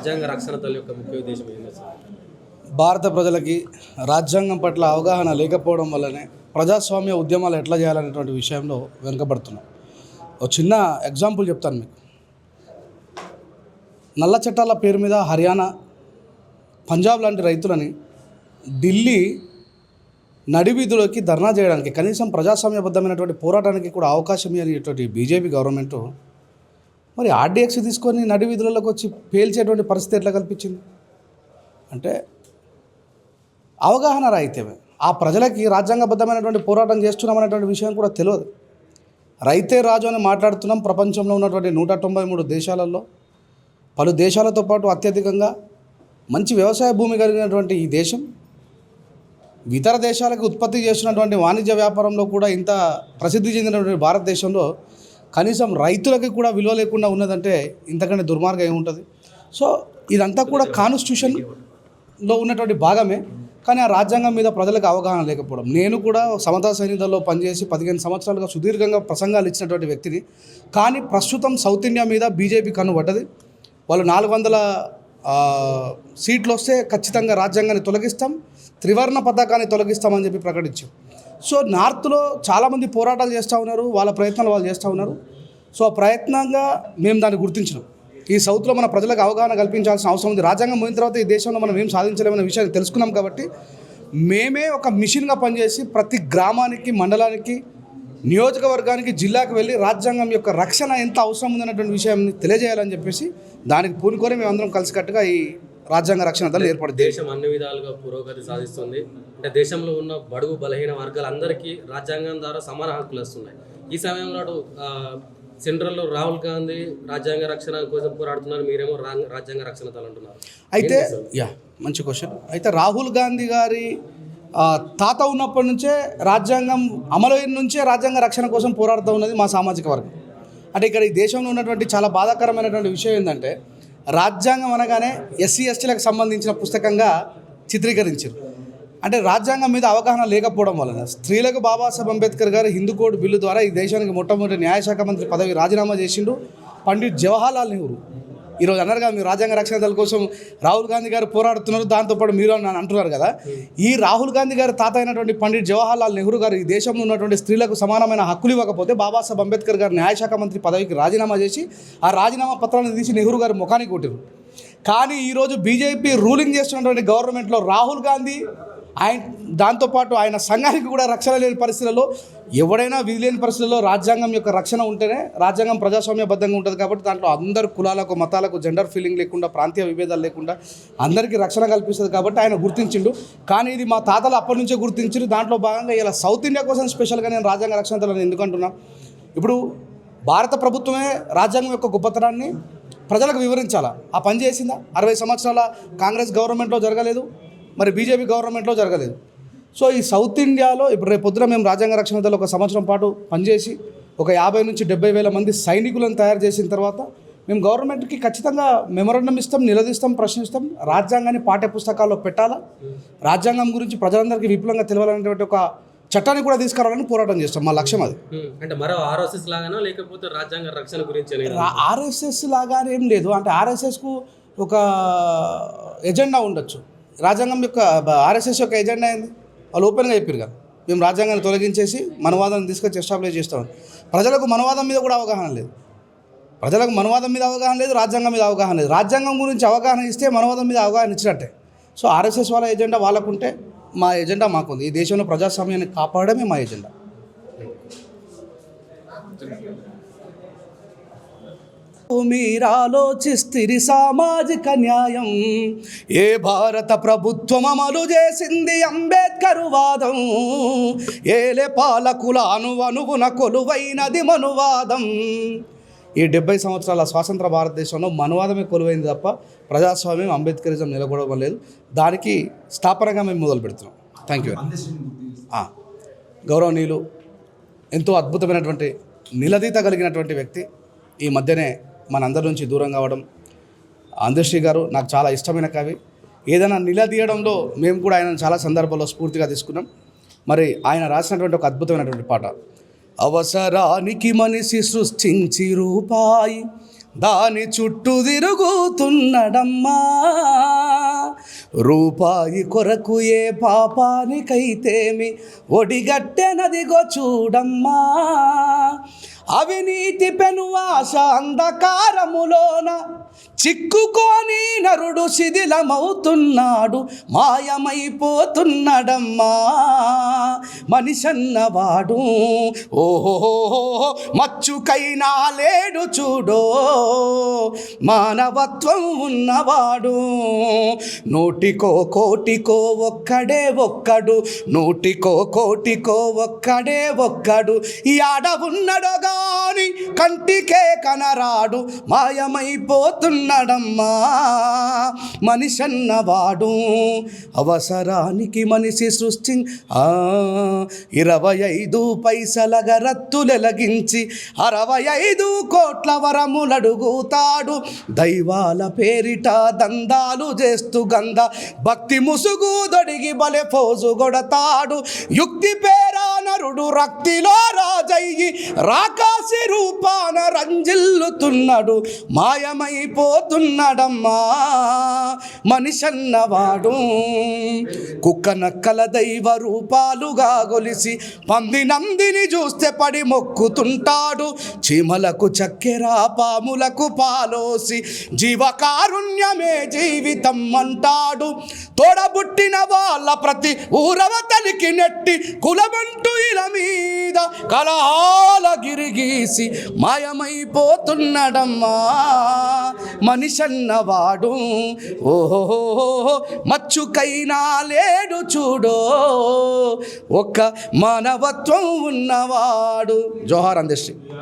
రాజ్యాంగ రక్షణ దళం యొక్క ముఖ్య ఉద్దేశం ఏంటి సార్? భారత ప్రజలకి రాజ్యాంగం పట్ల అవగాహన లేకపోవడం వల్లనే ప్రజాస్వామ్య ఉద్యమాలు ఎట్లా చేయాలనేటువంటి విషయంలో వెనుకబడుతున్నాం. ఒక చిన్న ఎగ్జాంపుల్ చెప్తాను మీకు. నల్ల చట్టాల పేరు మీద హర్యానా, పంజాబ్ లాంటి రైతులని ఢిల్లీ నడివీధులకి ధర్నా చేయడానికి, కనీసం ప్రజాస్వామ్యబద్ధమైనటువంటి పోరాటానికి కూడా అవకాశం ఇవ్వనేటువంటి బీజేపీ గవర్నమెంటు మరి ఆర్డీఎక్స్ తీసుకొని నడివీధులలోకి వచ్చి పేల్చేటువంటి పరిస్థితి ఎట్లా కల్పించింది? అంటే అవగాహన రాయితేమే. ఆ ప్రజలకి రాజ్యాంగబద్ధమైనటువంటి పోరాటం చేస్తున్నామనేటువంటి విషయం కూడా తెలియదు. రైతే రాజు అని మాట్లాడుతున్నాం. ప్రపంచంలో ఉన్నటువంటి 193 దేశాలలో పలు దేశాలతో పాటు అత్యధికంగా మంచి వ్యవసాయ భూమి కలిగినటువంటి ఈ దేశం ఇతర దేశాలకు ఉత్పత్తి చేస్తున్నటువంటి వాణిజ్య వ్యాపారంలో కూడా ఇంత ప్రసిద్ధి చెందినటువంటి భారతదేశంలో కనీసం రైతులకి కూడా విలువ లేకుండా ఉన్నదంటే ఇంతకంటే దుర్మార్గం ఏముంటుంది? సో ఇదంతా కూడా కాన్స్టిట్యూషన్లో ఉన్నటువంటి భాగమే. కానీ ఆ రాజ్యాంగం మీద ప్రజలకు అవగాహన లేకపోవడం. నేను కూడా సమతా సైనికుల్లో పనిచేసి 15 సంవత్సరాలుగా సుదీర్ఘంగా ప్రసంగాలు ఇచ్చినటువంటి వ్యక్తిని. కానీ ప్రస్తుతం సౌత్ ఇండియా మీద బీజేపీ కన్నుపడ్డది. వాళ్ళు 400 సీట్లు వస్తే ఖచ్చితంగా రాజ్యాంగాన్ని తొలగిస్తాం, త్రివర్ణ పతాకాన్ని తొలగిస్తామని చెప్పి ప్రకటించాం. సో నార్త్లో చాలామంది పోరాటాలు చేస్తూ ఉన్నారు, వాళ్ళ ప్రయత్నాలు వాళ్ళు చేస్తూ ఉన్నారు. సో ఆ ప్రయత్నంగా మేము దాన్ని గుర్తించినాం. ఈ సౌత్లో మన ప్రజలకు అవగాహన కల్పించాల్సిన అవసరం ఉంది. రాజ్యాంగం పోయిన తర్వాత ఈ దేశంలో మనం ఏం సాధించలేమనే విషయాన్ని తెలుసుకున్నాం. కాబట్టి మేమే ఒక మిషన్గా పనిచేసి ప్రతి గ్రామానికి, మండలానికి, నియోజకవర్గానికి, జిల్లాకు వెళ్ళి రాజ్యాంగం యొక్క రక్షణ ఎంత అవసరం ఉందన్నటువంటి విషయాన్ని తెలియజేయాలని చెప్పేసి దానికి పూనుకొని మేమందరం కలిసికట్టుగా ఈ రాజ్యాంగ రక్షణ దళం ఏర్పడింది. దేశం అన్ని విధాలుగా పురోగతి సాధిస్తుంది. అంటే దేశంలో ఉన్న బడుగు బలహీన వర్గాలందరికీ రాజ్యాంగం ద్వారా సమాన హక్కులు వస్తున్నాయి. ఈ సమయంలో సెంట్రల్లో రాహుల్ గాంధీ రాజ్యాంగ రక్షణ కోసం పోరాడుతున్నారు, మీరేమో రాజ్యాంగ రక్షణ దళం అంటున్నారు. అయితే మంచి క్వశ్చన్. అయితే రాహుల్ గాంధీ గారి తాత ఉన్నప్పటి నుంచే రాజ్యాంగం అమలైన నుంచే రాజ్యాంగ రక్షణ కోసం పోరాడుతూ ఉన్నది మా సామాజిక వర్గం. అంటే ఇక్కడ ఈ దేశంలో ఉన్నటువంటి చాలా బాధాకరమైనటువంటి విషయం ఏంటంటే రాజ్యాంగం అనగానే ఎస్సీ ఎస్టీలకు సంబంధించిన పుస్తకంగా చిత్రీకరించారు. అంటే రాజ్యాంగం మీద అవగాహన లేకపోవడం వలన స్త్రీలకు బాబాసాహెబ్ అంబేద్కర్ గారు హిందూ కోడ్ బిల్లు ద్వారా ఈ దేశానికి మొట్టమొదటి న్యాయశాఖ మంత్రి పదవి రాజీనామా చేసిండు పండిట్ జవహర్లాల్ నెహ్రూ. ఈరోజు అన్నారు కదా మీరు రాజ్యాంగ రక్షణ దళం కోసం రాహుల్ గాంధీ గారు పోరాడుతున్నారు, దాంతోపాటు మీరు అని అంటున్నారు కదా. ఈ రాహుల్ గాంధీ గారి తాత అయినటువంటి పండిట్ జవహర్లాల్ నెహ్రూ గారు ఈ దేశంలో ఉన్నటువంటి స్త్రీలకు సమానమైన హక్కులు ఇవ్వకపోతే బాబాసాహెబ్ అంబేద్కర్ గారు న్యాయశాఖ మంత్రి పదవికి రాజీనామా చేసి ఆ రాజీనామా పత్రాన్ని తీసి నెహ్రూ గారు ముఖానికి కొట్టారు. కానీ ఈరోజు బీజేపీ రూలింగ్ చేస్తున్నటువంటి గవర్నమెంట్లో రాహుల్ గాంధీ దాంతోపాటు ఆయన సంఘానికి కూడా రక్షణ లేని పరిస్థితుల్లో, ఎవడైనా విధి లేని పరిస్థితుల్లో రాజ్యాంగం యొక్క రక్షణ ఉంటేనే రాజ్యాంగం ప్రజాస్వామ్యబద్ధంగా ఉంటుంది. కాబట్టి దాంట్లో అందరు కులాలకు, మతాలకు, జెండర్ ఫీలింగ్ లేకుండా, ప్రాంతీయ విభేదాలు లేకుండా అందరికీ రక్షణ కల్పిస్తుంది. కాబట్టి ఆయన గుర్తించిండు. కానీ ఇది మా తాతలు అప్పటి నుంచే గుర్తించారు. దాంట్లో భాగంగా ఇలా సౌత్ ఇండియా కోసం స్పెషల్గా నేను రాజ్యాంగ రక్షణ దళాన్ని ఎందుకంటున్నా, ఇప్పుడు భారత ప్రభుత్వమే రాజ్యాంగం యొక్క గొప్పతనాన్ని ప్రజలకు వివరించాలా. ఆ పని చేసిందా? 60 సంవత్సరాల కాంగ్రెస్ గవర్నమెంట్లో జరగలేదు, మరి బీజేపీ గవర్నమెంట్లో జరగలేదు. సో ఈ సౌత్ ఇండియాలో ఇప్పుడు రేపు పొద్దున మేము రాజ్యాంగ రక్షణ దళం 1 సంవత్సరం పాటు పనిచేసి ఒక 50 నుంచి 70 వేల మంది సైనికులను తయారు చేసిన తర్వాత మేము గవర్నమెంట్కి ఖచ్చితంగా మెమోరాండం ఇస్తాం, నిలదీస్తాం, ప్రశ్నిస్తాం. రాజ్యాంగాన్ని పాఠ్య పుస్తకాల్లో పెట్టాలా, రాజ్యాంగం గురించి ప్రజలందరికీ విపులంగా తెలియాలనేటువంటి ఒక చట్టాన్ని కూడా తీసుకురావాలని పోరాటం చేస్తాం. మా లక్ష్యం అది. అంటే మరో ఆర్ఎస్ఎస్ లాగానో లేకపోతే రాజ్యాంగ రక్షణ గురించి ఆర్ఎస్ఎస్ లాగానే ఏం లేదు. అంటే ఆర్ఎస్ఎస్కు ఒక ఎజెండా ఉండొచ్చు. రాజ్యాంగం యొక్క ఆర్ఎస్ఎస్ యొక్క ఎజెండా ఏంది? వాళ్ళు ఓపెన్గా చెప్పారు కదా, మేము రాజ్యాంగాన్ని తొలగించేసి మనవాదాన్ని తీసుకొచ్చి ఎస్టాబ్లిష్ చేస్తామని. ప్రజలకు మనవాదం మీద కూడా అవగాహన లేదు. ప్రజలకు మనవాదం మీద అవగాహన లేదు, రాజ్యాంగం మీద అవగాహన లేదు. రాజ్యాంగం గురించి అవగాహన ఇస్తే మనవాదం మీద అవగాహన ఇచ్చినట్టే. సో ఆర్ఎస్ఎస్ వాళ్ళ ఎజెండా వాళ్ళకుంటే మా ఎజెండా మాకుంది. ఈ దేశంలో ప్రజాస్వామ్యాన్ని కాపాడమే మా ఎజెండా. మీరాలోచిస్తిరి సామాజిక న్యాయం, ఏ భారత ప్రభుత్వం అమలు చేసింది అంబేద్కర్ వాదం, ఏలే పాలకుల అనువనువున కొలువైనది మనువాదం. ఈ 70 సంవత్సరాల స్వాతంత్ర భారతదేశంలో మనువాదమే కొలువైంది తప్ప ప్రజాస్వామ్యం, అంబేద్కరిజం నిలబడడం లేదు. దానికి స్థాపనగా మేము మొదలు పెడుతున్నాం. Thank you. గౌరవనీయులు, ఎంతో అద్భుతమైనటువంటి నిలదీత కలిగినటువంటి వ్యక్తి ఈ మధ్యనే మనందరి నుంచి దూరం కావడం. అందశ్రీ గారు నాకు చాలా ఇష్టమైన కవి. ఏదైనా నిలదీయడంలో మేము కూడా ఆయన చాలా సందర్భాల్లో స్ఫూర్తిగా తీసుకున్నాం. మరి ఆయన రాసినటువంటి ఒక అద్భుతమైనటువంటి పాట, అవసరానికి మనిషి సృష్టించి రూపాయి, దాని చుట్టూ తిరుగుతున్నడమ్మా. రూపాయి కొరకు ఏ పాపానికైతేమి ఒడిగట్టెనదిగో చూడమ్మా. అవినీతి పెను ఆశ అంధకారములోన చిక్కుకొని నరుడు శిథిలమవుతున్నాడు, మాయమైపోతున్నాడమ్మా మనిషన్నవాడు. ఓహో మచ్చుకైనా లేడు చూడో మానవత్వం ఉన్నవాడు. నూటికో కోటికో ఒక్కడే ఒక్కడు, నూటికో కోటికో ఒక్కడే ఒక్కడు. ఈ ఆడ ఉన్నడో గాని కంటికే కనరాడు, మాయమైపోతున్నాడమ్మా మనిషన్నవాడు. అవసరానికి మనిషి 25 పైసలగా రత్తులెలగించి 65 కోట్ల వరములడుగుతాడు. దైవాల పేరిట దందాలు చేస్తూ గంద భక్తి ముసుగు దొడిగి బలె పోజు కొడతాడు. యుక్తి పేరా నరుడు రక్తిలో రాజయ్యి రాకాసి రూపాన రంజిల్లుతున్నాడు, మాయమైపోతున్నాడమ్మా మనిషన్నవాడు. కుక్క నక్కల దైవ రూపాలుగా గొలిసి పంది నందిని చూస్తే పడి మొక్కుతుంటాడు. చీమలకు చక్కెర పాములకు పాలోసి జీవకారుణ్యమే జీవితం అంటాడు. తోడబుట్టిన వాళ్ళ ప్రతి ఊరవతలికి నెట్టి కులమంటూ ఇలా మీద కలహాల గిరిగీసి మాయమైపోతున్నాడమ్మా మనిషన్నవాడు. ఓహో మచ్చుకైనా లేడు చూడో ఒక్క మానవత్వం ఉన్నవాడు. జోహార్ అందశ్రీ.